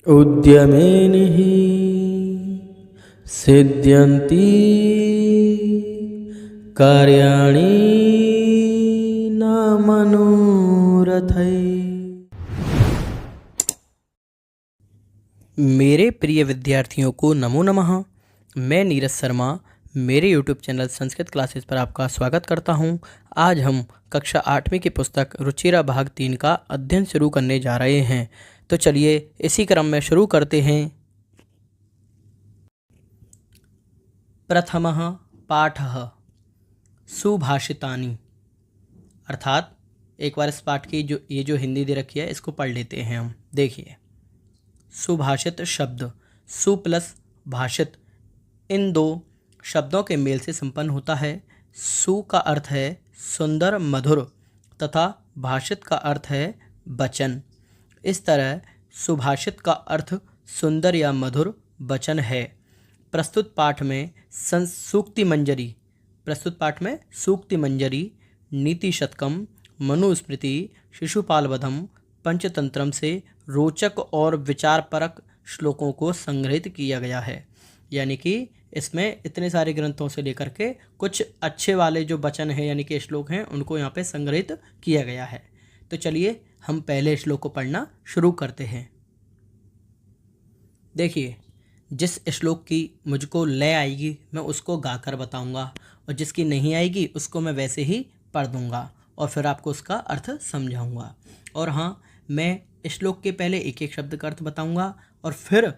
उद्यमेन हि सिद्ध्यन्ति कार्याणि न मनोरथैः। मेरे प्रिय विद्यार्थियों को नमो नमः। मैं नीरज शर्मा मेरे YouTube चैनल संस्कृत क्लासेस पर आपका स्वागत करता हूं। आज हम कक्षा 8वीं की पुस्तक रुचिरा भाग 3 का अध्ययन शुरू करने जा रहे हैं। तो चलिए इसी क्रम में शुरू करते हैं। प्रथमः पाठः सुभाषितानि, अर्थात एक बार इस पाठ की जो हिंदी दे रखी है इसको पढ़ लेते हैं हम। देखिए, सुभाषित शब्द सु प्लस भाषित इन दो शब्दों के मेल से संपन्न होता है। सु का अर्थ है सुंदर मधुर तथा भाषित का अर्थ है वचन। इस तरह सुभाषित का अर्थ सुंदर या मधुर वचन है। प्रस्तुत पाठ में सूक्ति मंजरी, नीति शतकम, मनुस्मृति, शिशुपालवधम, पंचतंत्रम से रोचक और विचारपरक श्लोकों को संग्रहित किया गया है। यानी कि इसमें इतने सारे ग्रंथों से लेकर के कुछ अच्छे वाले जो वचन हैं यानी कि श्लोक हैं उनको यहाँ पे संग्रहित किया गया है। तो चलिए हम पहले श्लोक को पढ़ना शुरू करते हैं। देखिए, जिस श्लोक की मुझको लय आएगी मैं उसको गाकर बताऊंगा और जिसकी नहीं आएगी उसको मैं वैसे ही पढ़ दूंगा और फिर आपको उसका अर्थ समझाऊंगा। और हाँ, मैं श्लोक के पहले एक एक शब्द का अर्थ बताऊंगा और फिर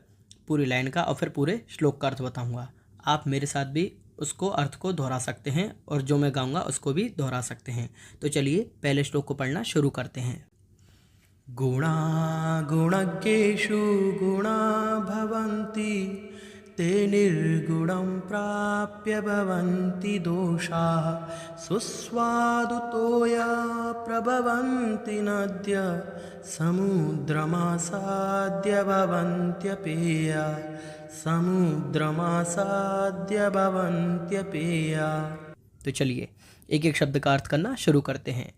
पूरी लाइन का और फिर पूरे श्लोक का अर्थ बताऊंगा। आप मेरे साथ भी उसको अर्थ को दोहरा सकते हैं और जो मैं गाऊंगा उसको भी दोहरा सकते हैं। तो चलिए पहले श्लोक को पढ़ना शुरू करते हैं। गुणा गुणज्ञेषु गुणा भवन्ति ते निर्गुणं प्राप्य भवन्ति दोषाः सुस्वादुतोया प्रभवन्ति नद्य समुद्रमासाद्य भवन्त्यपेया। तो चलिए एक एक शब्द का अर्थ करना शुरू करते हैं।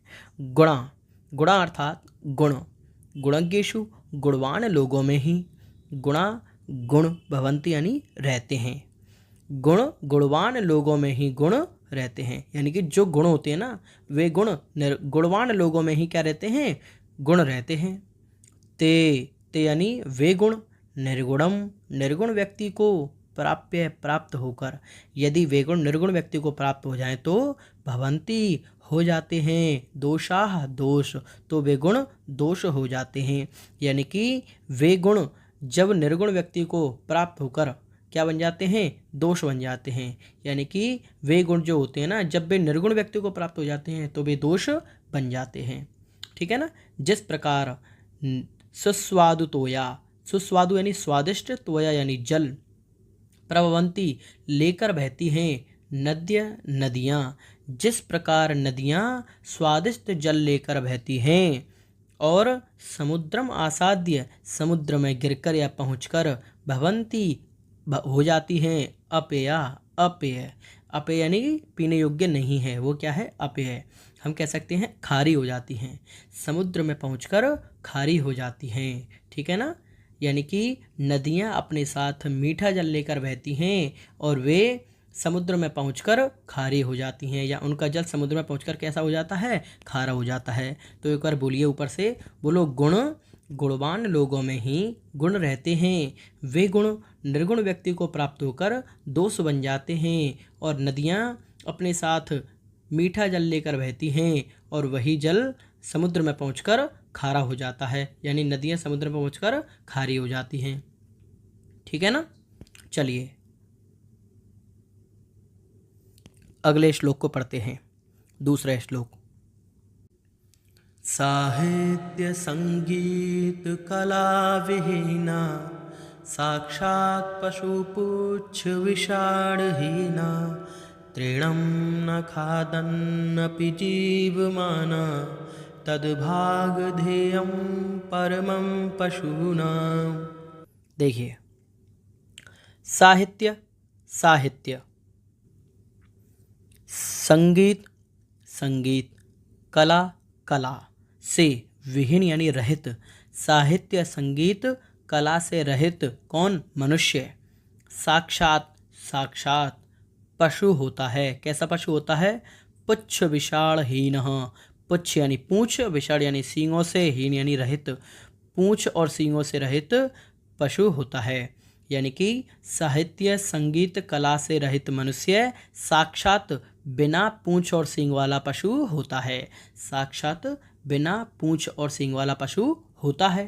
गुणा, गुणा अर्थात गुण। गुणज्ञेषु गुणवान लोगों में ही, गुणा गुण भवन्ति यानी रहते हैं। गुण गुणवान लोगों में ही गुण रहते हैं, यानी कि जो गुण होते हैं ना वे गुणवान लोगों में ही क्या रहते हैं, गुण रहते हैं। ते यानी वे गुण, निर्गुणम निर्गुण व्यक्ति को प्राप्त होकर, यदि वे गुण निर्गुण व्यक्ति को प्राप्त हो जाएं तो भवन्ति हो जाते हैं, दोषाः दोष, तो वे गुण दोष हो जाते हैं। यानी कि वे गुण जब निर्गुण व्यक्ति को प्राप्त होकर क्या बन जाते हैं, दोष बन जाते हैं। यानी कि वे गुण जो होते हैं ना जब वे निर्गुण व्यक्ति को प्राप्त हो जाते हैं तो वे दोष बन जाते हैं। ठीक है ना। जिस प्रकार सुस्वादु तोया, सुस्वादु यानी स्वादिष्ट, तोया यानी जल, प्रभवंती लेकर बहती हैं, नदियाँ, जिस प्रकार नदियाँ स्वादिष्ट जल लेकर बहती हैं, और समुद्रम आसाद्य समुद्र में गिरकर या पहुंचकर भवंती हो जाती हैं, अपेया, अपेय यानी पीने योग्य नहीं है, वो क्या है, अपेय। हम कह सकते हैं खारी हो जाती हैं, समुद्र में पहुंचकर खारी हो जाती हैं। ठीक है ना। यानी कि नदियाँ अपने साथ मीठा जल लेकर बहती हैं और वे समुद्र में पहुंचकर खारी हो जाती हैं, या उनका जल समुद्र में पहुंचकर कैसा हो जाता है, खारा हो जाता है। तो एक बार बोलिए ऊपर से, बोलो, गुण गुणवान लोगों में ही गुण रहते हैं, वे गुण निर्गुण व्यक्ति को प्राप्त होकर दोष बन जाते हैं, और नदियाँ अपने साथ मीठा जल लेकर बहती हैं और वही जल समुद्र में पहुंचकर खारा हो जाता है। यानी नदियाँ समुद्र में पहुंचकर खारी हो जाती हैं। ठीक है ना। चलिए अगले श्लोक को पढ़ते हैं। दूसरा श्लोक। साहित्य संगीत कला विहीना साक्षात् पशुपुच्छ विषाणहीना तृणं न खादन्नपि जीवमाना तद्भागधेयं परमं पशूनां। देखिए, साहित्य संगीत संगीत, कला कला से विहीन यानी रहित, साहित्य संगीत कला से रहित कौन? मनुष्य। साक्षात साक्षात पशु होता है। कैसा पशु होता है? पुच्छ विषाणहीनः। पुच्छ यानी पूंछ, विषाण यानी सींगों से, हीन यानी रहित, पूंछ और सींगों से रहित पशु होता है। यानी कि साहित्य संगीत कला से रहित मनुष्य साक्षात बिना पूंछ और सींग वाला पशु होता है। साक्षात बिना पूंछ और सींग वाला पशु होता है।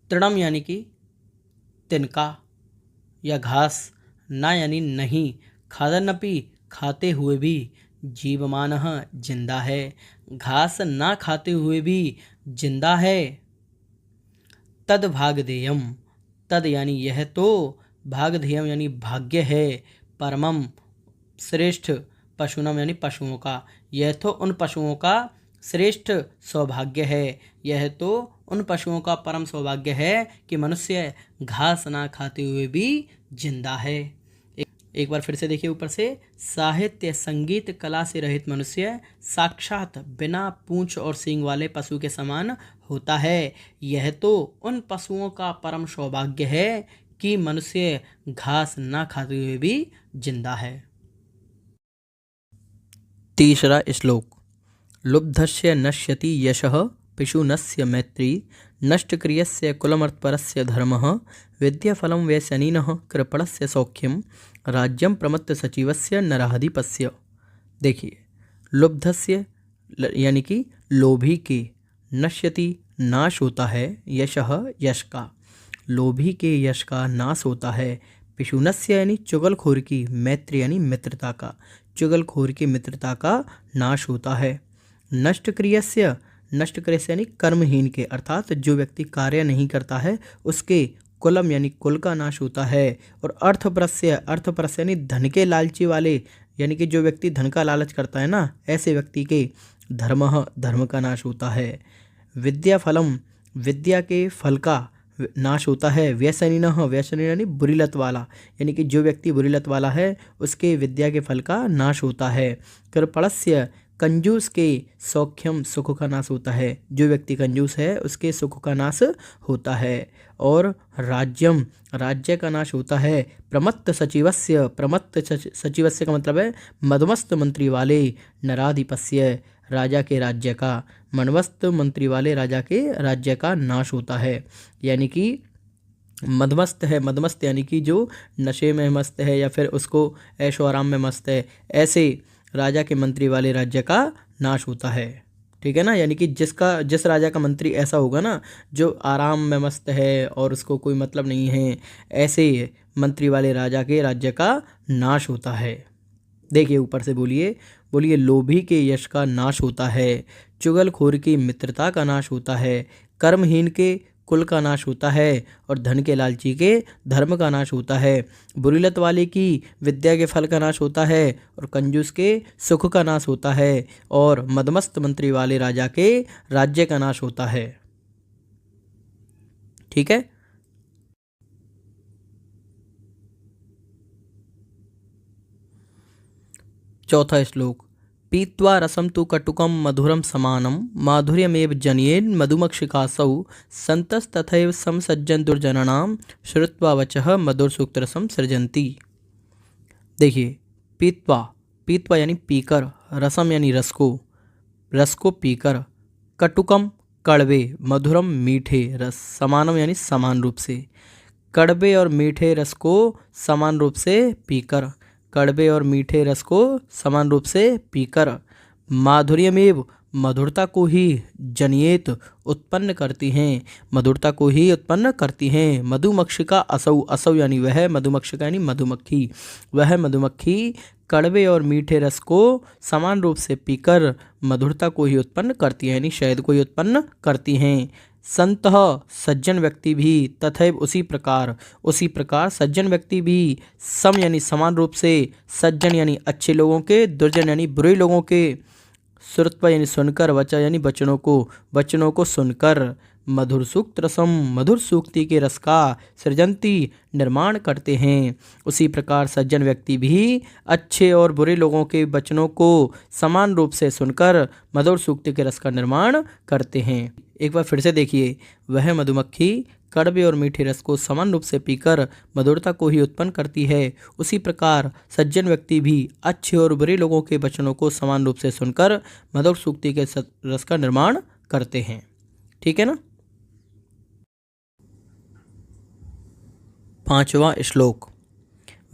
तृणम यानी कि तिनका या घास, ना यानी नहीं, खादन्नपि खाते हुए भी, जीवमानः जिंदा है, घास ना खाते हुए भी जिंदा है। तद भागधेयम, तद यानी यह तो, भागधेयम यानी भाग्य है, परमम श्रेष्ठ, पशुनम यानी पशुओं का, यह तो उन पशुओं का श्रेष्ठ सौभाग्य है, यह तो उन पशुओं का परम सौभाग्य है कि मनुष्य घास ना खाते हुए भी जिंदा है। एक बार फिर से देखिए ऊपर से, साहित्य संगीत कला से रहित मनुष्य साक्षात बिना पूंछ और सींग वाले पशु के समान होता है, यह तो उन पशुओं का परम सौभाग्य है कि मनुष्य घास ना खाते हुए भी जिंदा है। तीसरा श्लोक। लुब्धस्य नश्यति यशः पिशुनस्य मैत्री, नष्टक्रियस्य कुलमर्तपरस्य धर्मः, विद्याफलं व्यसनिनः कृपणस्य सौख्यम, राज्यं प्रमत्त सचिवस्य नराधिपस्य। देखिए, लुब्धस्य यानी कि लोभी के, नश्यति नाश होता है, यशः यश का, लोभी के यश का नाश होता है, पिशुनस्य यानी चुगलखोर की, मैत्री यानी मित्रता का, चुगलखोर की मित्रता का नाश होता है। नष्टक्रियस्य, नष्टक्रियस्य यानी कर्महीन के, अर्थात जो व्यक्ति कार्य नहीं करता है उसके, कुलम यानी कुल का नाश होता है। और अर्थपरस्य, अर्थपरस्य यानी धन के लालची वाले, यानी कि जो व्यक्ति धन का लालच करता है ना, ऐसे व्यक्ति के, धर्मः धर्म का नाश होता है। विद्याफलम, विद्या के फल का नाश होता है। व्यसनिनः, व्यसनिन यानी बुरी लत वाला, यानी कि जो व्यक्ति बुरी लत वाला है उसके विद्या के फल का नाश होता है। कृपणस्य, कंजूस के, सौख्यम सुख का नाश होता है, जो व्यक्ति कंजूस है उसके सुख का नाश होता है। और राज्यम, राज्य का नाश होता है। प्रमत्त सचिवस्य, प्रमत्त सचिवस्य का मतलब है मदमस्त मंत्री वाले, नराधिपस्य राजा के राज्य का, मनमस्त मंत्री वाले राजा के राज्य का नाश होता है। यानी कि मदमस्त है, मदमस्त यानी कि जो नशे में मस्त है या फिर उसको ऐशो आराम में मस्त है, ऐसे राजा के मंत्री वाले राज्य का नाश होता है। ठीक है ना, यानी कि जिस राजा का मंत्री ऐसा होगा ना जो आराम में मस्त है और उसको कोई मतलब नहीं है, ऐसे मंत्री वाले राजा के राज्य का नाश होता है। देखिए ऊपर से बोलिए, बोलिए लोभी के यश का नाश होता है, चुगलखोर की मित्रता का नाश होता है, कर्महीन के कुल का नाश होता है, और धन के लालची के धर्म का नाश होता है, बुरी लत वाले की विद्या के फल का नाश होता है, और कंजूस के सुख का नाश होता है, और मदमस्त मंत्री वाले राजा के राज्य का नाश होता है। ठीक है। चौथा श्लोक। पीत्वा रसम तु कटुकम मधुरम समानम, माधुर्यमेव जनयेन मधुमक्षिकासौ, संतस्तथैव समसज्जन दुर्जनानाम, श्रुत्वा वचः मधुरसूक्तरसम सृजन्ति। देखिए, पीत्वा, पीत्वा यानी पीकर, रसम यानी रस को पीकर, कटुकम कड़वे, मधुरम मीठे रस, समानम यानी समान रूप से, कड़वे और मीठे रस को समान रूप से पीकर, कड़वे और मीठे रस को समान रूप से पीकर, माधुर्यमेव मधुरता को ही, जनयेत उत्पन्न करती हैं, मधुरता को ही उत्पन्न करती हैं, मधुमक्षिका असौ, असौ यानी वह, मधुमक्षिका यानी मधुमक्खी, वह मधुमक्खी कड़वे और मीठे रस को समान रूप से पीकर मधुरता को ही उत्पन्न करती है, यानी शहद को ही उत्पन्न करती हैं। संतः सज्जन व्यक्ति भी, तथैव उसी प्रकार सज्जन व्यक्ति भी, सम यानी समान रूप से, सज्जन यानी अच्छे लोगों के, दुर्जन यानी बुरे लोगों के, श्रुत्वा यानी सुनकर, वचा यानी वचनों को सुनकर, मधुर सूक्त रसम मधुर सूक्ति के रस का, सृजंती निर्माण करते हैं। उसी प्रकार सज्जन व्यक्ति भी अच्छे और बुरे लोगों के वचनों को समान रूप से सुनकर मधुर सूक्ति के रस का निर्माण करते हैं। एक बार फिर से देखिए, वह मधुमक्खी कड़वे और मीठे रस को समान रूप से पीकर मधुरता को ही उत्पन्न करती है, उसी प्रकार सज्जन व्यक्ति भी अच्छे और बुरे लोगों के वचनों को समान रूप से सुनकर मधुर सूक्ति के रस का निर्माण करते हैं। ठीक है ना। 5वां श्लोक।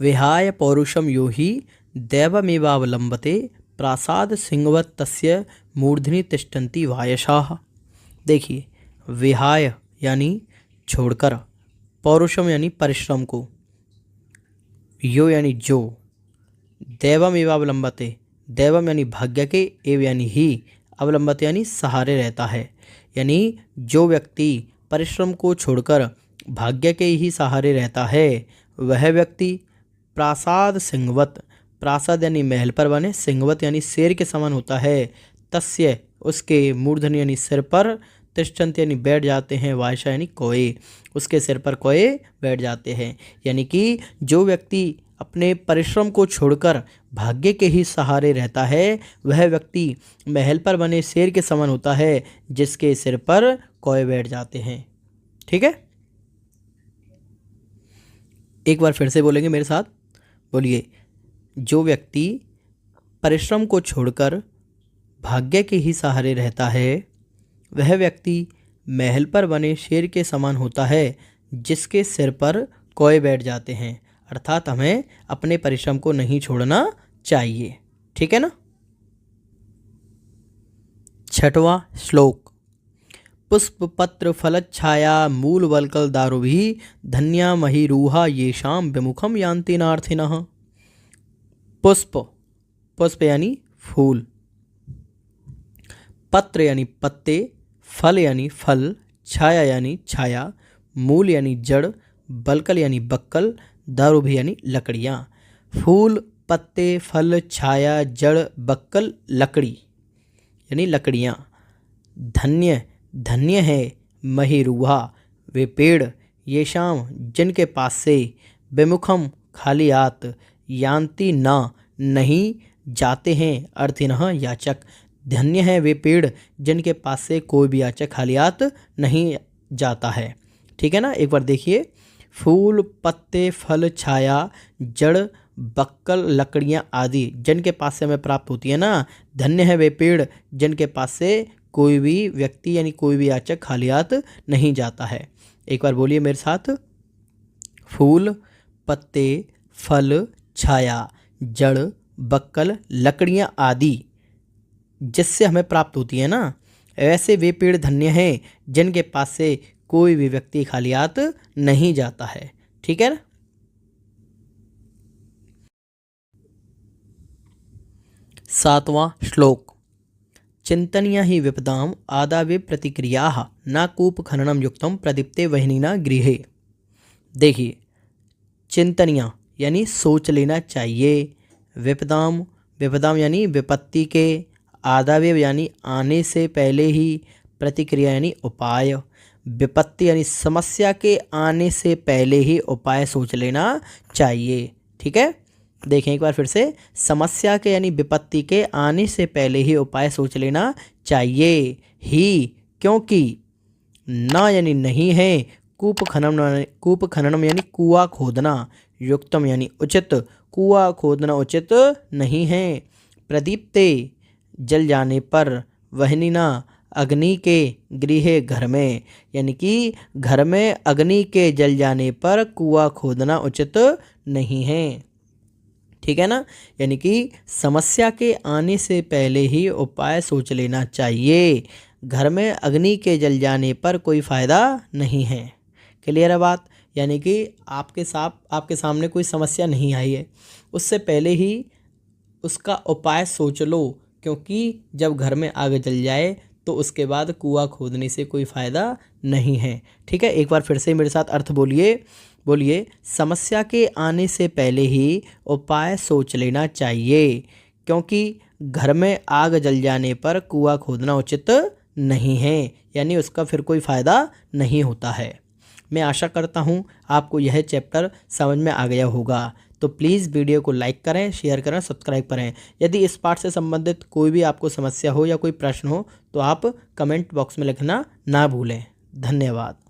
विहाय पौरुषम यो हि दैवमेवावलंबते प्रासाद सिंहवत् तस्य मूर्धनि तिष्ठन्ति वायसाः। देखिए, विहाय यानी छोड़कर, पौरुषम यानी परिश्रम को, यो यानी जो, दैवम एवं अवलंबते, दैवम यानी भाग्य के, एव यानी ही, अवलंबते यानी सहारे रहता है। यानी जो व्यक्ति परिश्रम को छोड़कर भाग्य के ही सहारे रहता है वह व्यक्ति प्रासाद सिंहवत, प्रासाद यानी महल पर बने, सिंहवत यानी शेर के समान होता है, तस्य उसके मूर्धन्य यानी सिर पर, तिष्ठन्ति यानी बैठ जाते हैं, वायशा यानी कोए, उसके सिर पर कोए बैठ जाते हैं। यानी कि जो व्यक्ति अपने परिश्रम को छोड़कर भाग्य के ही सहारे रहता है वह व्यक्ति महल पर बने शेर के समान होता है जिसके सिर पर कोए बैठ जाते हैं। ठीक है, एक बार फिर से बोलेंगे मेरे साथ, बोलिए। जो व्यक्ति परिश्रम को छोड़कर भाग्य के ही सहारे रहता है वह व्यक्ति महल पर बने शेर के समान होता है जिसके सिर पर कोए बैठ जाते हैं। अर्थात हमें अपने परिश्रम को नहीं छोड़ना चाहिए। ठीक है ना। 6वां श्लोक। पुष्प पत्र फलच्छाया मूल वल्कल दारुभिः धन्या महीरूहा येषां विमुखम यान्ति नार्थिनः। पुष्प, पुष्प यानी फूल, पत्र यानी पत्ते, फल यानी फल, छाया यानी छाया, मूल यानी जड़, बलकल यानी बक्कल, दारुभी यानी लकड़ियाँ। फूल, पत्ते, फल, छाया, जड़, बक्कल, लकड़ी यानी लकड़ियाँ। धन्य, धन्य है महीरुहा वे पेड़, ये शाम जिनके पास से, विमुखम खाली हाथ, यान्ति ना नहीं जाते हैं, अर्थिनः याचक। धन्य है वे पेड़ जिनके पास से कोई भी याचक खाली हाथ नहीं जाता है। ठीक है ना। एक बार देखिए, फूल, पत्ते, फल, छाया, जड़, बक्कल, लकड़ियाँ आदि जिनके पास से हमें प्राप्त होती है ना, धन्य है वे पेड़ जिनके पास से कोई भी व्यक्ति यानी कोई भी याचक खाली हाथ नहीं जाता है। एक बार बोलिए मेरे साथ, फूल, पत्ते, फल, छाया, जड़, बक्कल, लकड़ियाँ आदि जिससे हमें प्राप्त होती है ना, ऐसे वे पेड़ धन्य हैं जिनके पास से कोई भी व्यक्ति खाली हाथ नहीं जाता है। ठीक है ना। 7वां श्लोक। चिंतनीया ही विपदाम आदावे प्रतिक्रियाः न कूप खननम युक्तम प्रदीप्ते वह्निना गृहे। देखिए, चिंतनीया यानी सोच लेना चाहिए, विपदाम, विपदाम यानी विपत्ति के, आदावे यानी आने से पहले ही, प्रतिक्रिया यानी उपाय, विपत्ति यानी समस्या के आने से पहले ही उपाय सोच लेना चाहिए। ठीक है, देखें एक बार फिर से, समस्या के यानी विपत्ति के आने से पहले ही उपाय सोच लेना चाहिए ही, क्योंकि ना यानी नहीं है, कूप खननम यानी कुआं खोदना, युक्तम यानी उचित, कुआं खोदना उचित नहीं है, प्रदीप्ते जल जाने पर, वह्निना अग्नि के, गृह घर में, यानी कि घर में अग्नि के जल जाने पर कुआं खोदना उचित नहीं है। ठीक है ना। यानी कि समस्या के आने से पहले ही उपाय सोच लेना चाहिए, घर में अग्नि के जल जाने पर कोई फ़ायदा नहीं है। क्लियर है बात। यानी कि आपके सामने कोई समस्या नहीं आई है, उससे पहले ही उसका उपाय सोच लो, क्योंकि जब घर में आग जल जाए तो उसके बाद कुआं खोदने से कोई फ़ायदा नहीं है। ठीक है, एक बार फिर से मेरे साथ अर्थ बोलिए। समस्या के आने से पहले ही उपाय सोच लेना चाहिए, क्योंकि घर में आग जल जाने पर कुआं खोदना उचित नहीं है, यानी उसका फिर कोई फ़ायदा नहीं होता है। मैं आशा करता हूँ आपको यह चैप्टर समझ में आ गया होगा। तो प्लीज़ वीडियो को लाइक करें, शेयर करें, सब्सक्राइब करें। यदि इस पाठ से संबंधित कोई भी आपको समस्या हो या कोई प्रश्न हो तो आप कमेंट बॉक्स में लिखना ना भूलें। धन्यवाद।